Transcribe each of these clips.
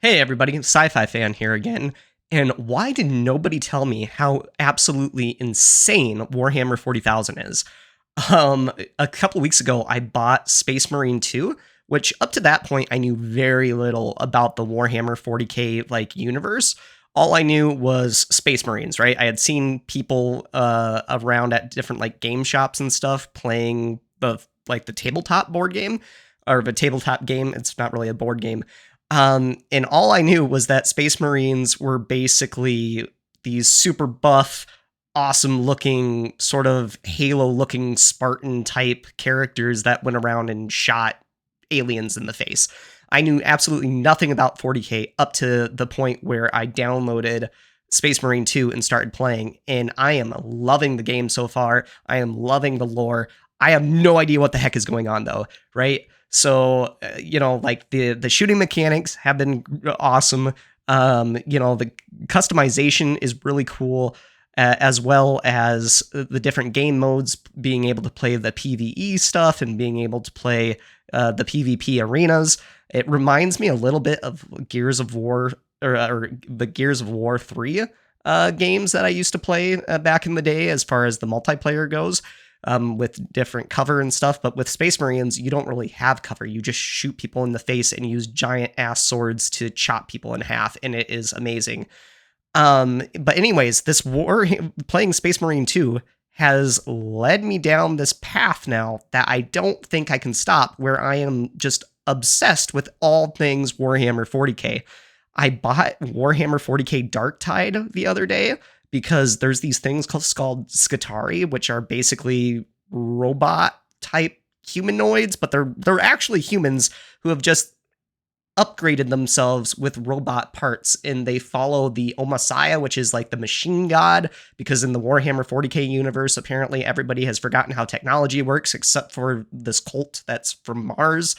Hey everybody, Sci-Fi Fan here again. And why did nobody tell me how absolutely insane Warhammer 40,000 is? A couple weeks ago, I bought Space Marine 2, which up to that point I knew very little about the Warhammer 40K like universe. All I knew was Space Marines, right? I had seen people around at different like game shops and stuff playing the tabletop board game or the tabletop game. It's not really a board game, and all I knew was that Space Marines were basically these super buff, awesome looking, sort of Halo looking Spartan type characters that went around and shot aliens in the face. I knew absolutely nothing about 40K up to the point where I downloaded Space Marine 2 and started playing, and I am loving the game so far. I am loving the lore. I have no idea what the heck is going on though, right? So, like the shooting mechanics have been awesome. The customization is really cool, as well as the different game modes, being able to play the PvE stuff and being able to play the PvP arenas. It reminds me a little bit of Gears of War or the Gears of War 3 games that I used to play back in the day as far as the multiplayer goes, with different cover and stuff. But with Space Marines, you don't really have cover. You just shoot people in the face and use giant ass swords to chop people in half, and it is amazing. But anyways, playing Space Marine 2 has led me down this path now that I don't think I can stop, where I am just obsessed with all things Warhammer 40K. I bought Warhammer 40K Darktide the other day because there's these things called Scutari, which are basically robot type humanoids, but they're actually humans who have just upgraded themselves with robot parts, and they follow the Omasiah, which is like the machine god, because in the Warhammer 40K universe, apparently everybody has forgotten how technology works except for this cult that's from Mars,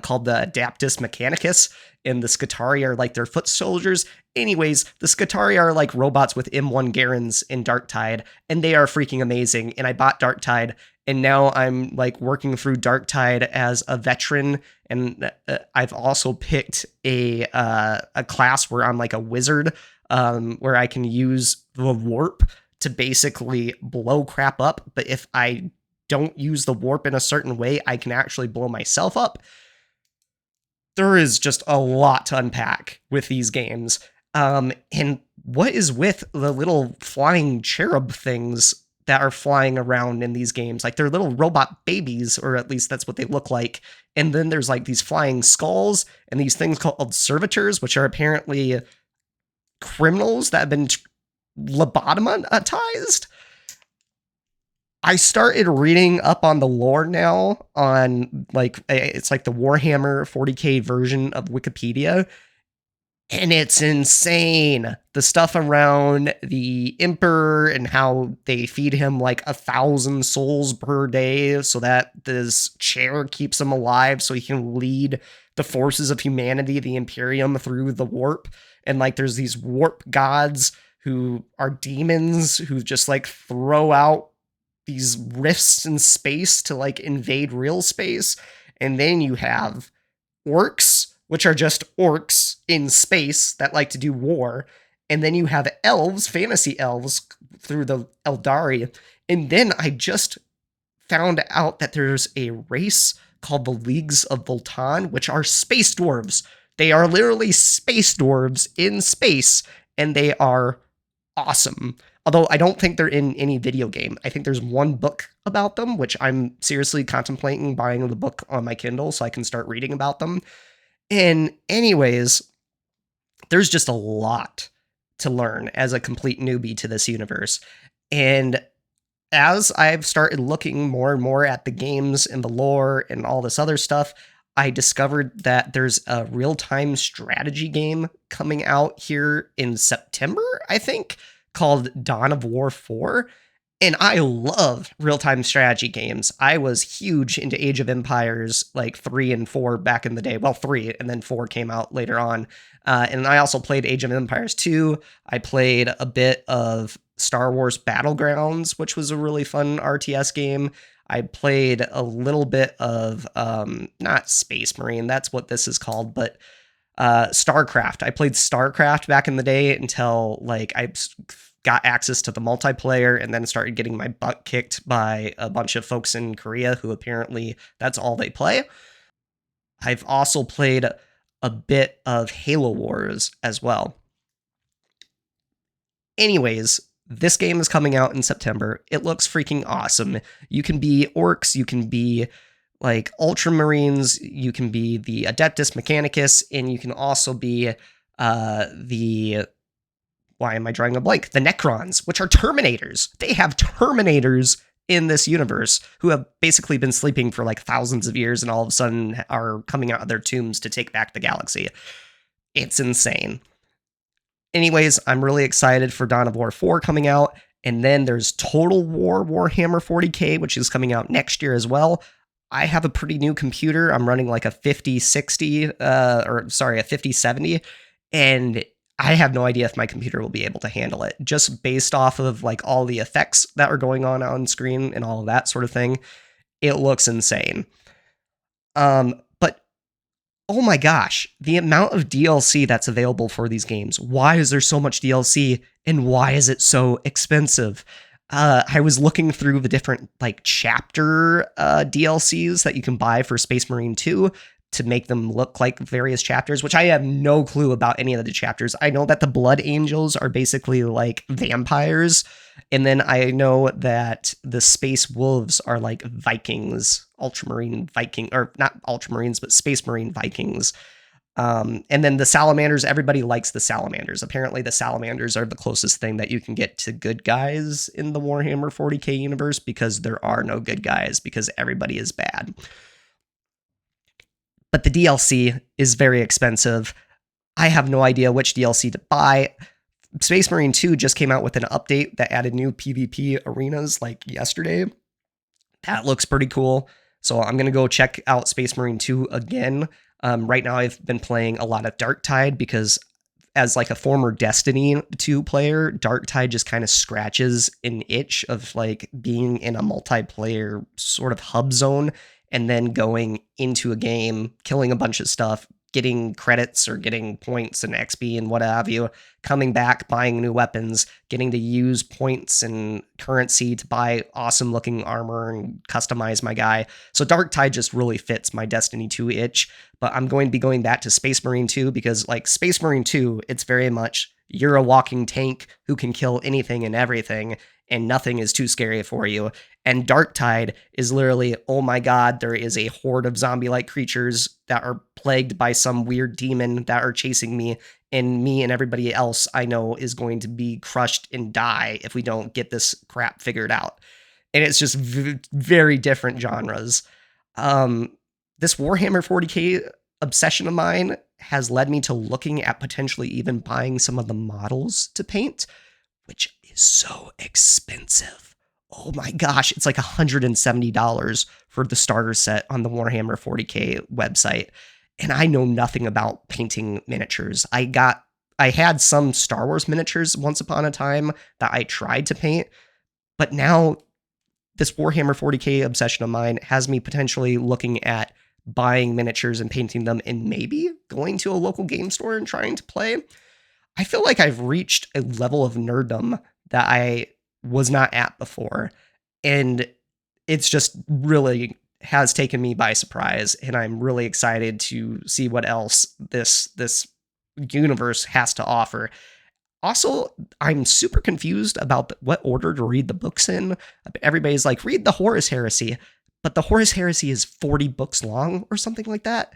called the Adaptus Mechanicus, and the Scutari are like their foot soldiers. Anyways, the Scutari are like robots with M1 Garens in Darktide, and they are freaking amazing. And I bought Darktide, and now I'm like working through Darktide as a veteran, and I've also picked a class where I'm like a wizard, where I can use the warp to basically blow crap up. But if I don't use the warp in a certain way, I can actually blow myself up. There is just a lot to unpack with these games. And what is with the little flying cherub things that are flying around in these games? Like, they're little robot babies, or at least that's what they look like. And then there's like these flying skulls and these things called servitors, which are apparently criminals that have been lobotomized. I started reading up on the lore now on it's like the Warhammer 40K version of Wikipedia, and it's insane. The stuff around the Emperor and how they feed him like 1,000 souls per day so that this chair keeps him alive so he can lead the forces of humanity, the Imperium, through the warp. And like there's these warp gods who are demons who just like throw out these rifts in space to like invade real space. And then you have orcs, which are just orcs in space that like to do war. And then you have elves, fantasy elves, through the Eldari. And then I just found out that there's a race called the Leagues of Voltan, which are space dwarves. They are literally space dwarves in space, and they are awesome. Although I don't think they're in any video game. I think there's one book about them, which I'm seriously contemplating buying the book on my Kindle so I can start reading about them. And anyways, there's just a lot to learn as a complete newbie to this universe. And as I've started looking more and more at the games and the lore and all this other stuff, I discovered that there's a real-time strategy game coming out here in September, I think, called Dawn of War 4. And I love real-time strategy games. I was huge into Age of Empires, like 3 and 4 back in the day. Well, 3, and then 4 came out later on. And I also played Age of Empires 2. I played a bit of Star Wars Battlegrounds, which was a really fun RTS game. I played a little bit of, not Space Marine, that's what this is called, but StarCraft. I played StarCraft back in the day until like I got access to the multiplayer and then started getting my butt kicked by a bunch of folks in Korea who apparently that's all they play. I've also played a bit of Halo Wars as well. Anyways, this game is coming out in September. It looks freaking awesome. You can be orcs, you can be like ultramarines, you can be the Adeptus Mechanicus, and you can also be the why am I drawing a blank? The Necrons, which are Terminators. They have Terminators in this universe who have basically been sleeping for like thousands of years and all of a sudden are coming out of their tombs to take back the galaxy. It's insane. Anyways, I'm really excited for Dawn of War 4 coming out. And then there's Total War Warhammer 40K, which is coming out next year as well. I have a pretty new computer. I'm running like a 5060, a 5070. And I have no idea if my computer will be able to handle it, just based off of like all the effects that are going on screen and all of that sort of thing. It looks insane. But oh my gosh, the amount of DLC that's available for these games. Why is there so much DLC and why is it so expensive? I was looking through the different like chapter DLCs that you can buy for Space Marine 2 to make them look like various chapters, which I have no clue about any of the chapters. I know that the Blood Angels are basically like vampires, and then I know that the Space Wolves are like Vikings, Ultramarine Viking, or not Ultramarines, but Space Marine Vikings. And then the Salamanders, everybody likes the Salamanders. Apparently the Salamanders are the closest thing that you can get to good guys in the Warhammer 40K universe, because there are no good guys, because everybody is bad. But the DLC is very expensive. I have no idea which DLC to buy. Space Marine 2 just came out with an update that added new PvP arenas like yesterday. That looks pretty cool. So I'm going to go check out Space Marine 2 again. Right now I've been playing a lot of Darktide because as like a former Destiny 2 player, Darktide just kind of scratches an itch of like being in a multiplayer sort of hub zone and then going into a game, killing a bunch of stuff, getting credits or getting points and XP and what have you, coming back, buying new weapons, getting to use points and currency to buy awesome looking armor and customize my guy. So Darktide just really fits my Destiny 2 itch, but I'm going to be going back to Space Marine 2 because like Space Marine 2, it's very much you're a walking tank who can kill anything and everything, and nothing is too scary for you. And Darktide is literally, oh my god, there is a horde of zombie-like creatures that are plagued by some weird demon that are chasing me, and me and everybody else I know is going to be crushed and die if we don't get this crap figured out. And it's just very different genres. This Warhammer 40K obsession of mine has led me to looking at potentially even buying some of the models to paint, which is so expensive. Oh my gosh, it's like $170 for the starter set on the Warhammer 40K website. And I know nothing about painting miniatures. I had some Star Wars miniatures once upon a time that I tried to paint, but now this Warhammer 40K obsession of mine has me potentially looking at buying miniatures and painting them and maybe going to a local game store and trying to play. I feel like I've reached a level of nerddom that I was not at before. And it's just really has taken me by surprise. And I'm really excited to see what else this universe has to offer. Also, I'm super confused about what order to read the books in. Everybody's like, read the Horus Heresy. But the Horus Heresy is 40 books long or something like that.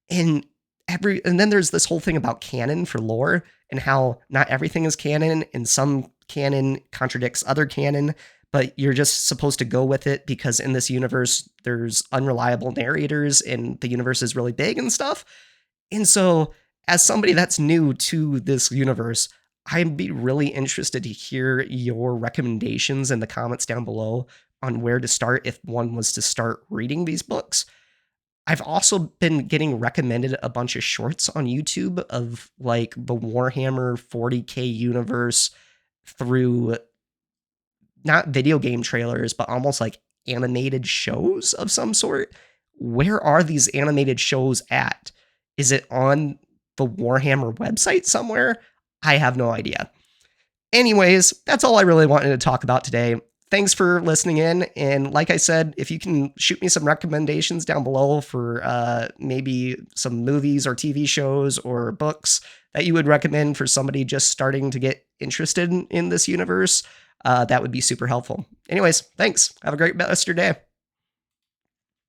And then there's this whole thing about canon for lore and how not everything is canon and some canon contradicts other canon, but you're just supposed to go with it because in this universe, there's unreliable narrators and the universe is really big and stuff. And so as somebody that's new to this universe, I'd be really interested to hear your recommendations in the comments down below on where to start if one was to start reading these books. I've also been getting recommended a bunch of shorts on YouTube of like the Warhammer 40K universe through not video game trailers, but almost like animated shows of some sort. Where are these animated shows at? Is it on the Warhammer website somewhere. I have no idea. Anyways, that's all I really wanted to talk about today. Thanks for listening in. And like I said, if you can shoot me some recommendations down below for maybe some movies or TV shows or books that you would recommend for somebody just starting to get interested in this universe, that would be super helpful. Anyways, thanks. Have a great rest of your day.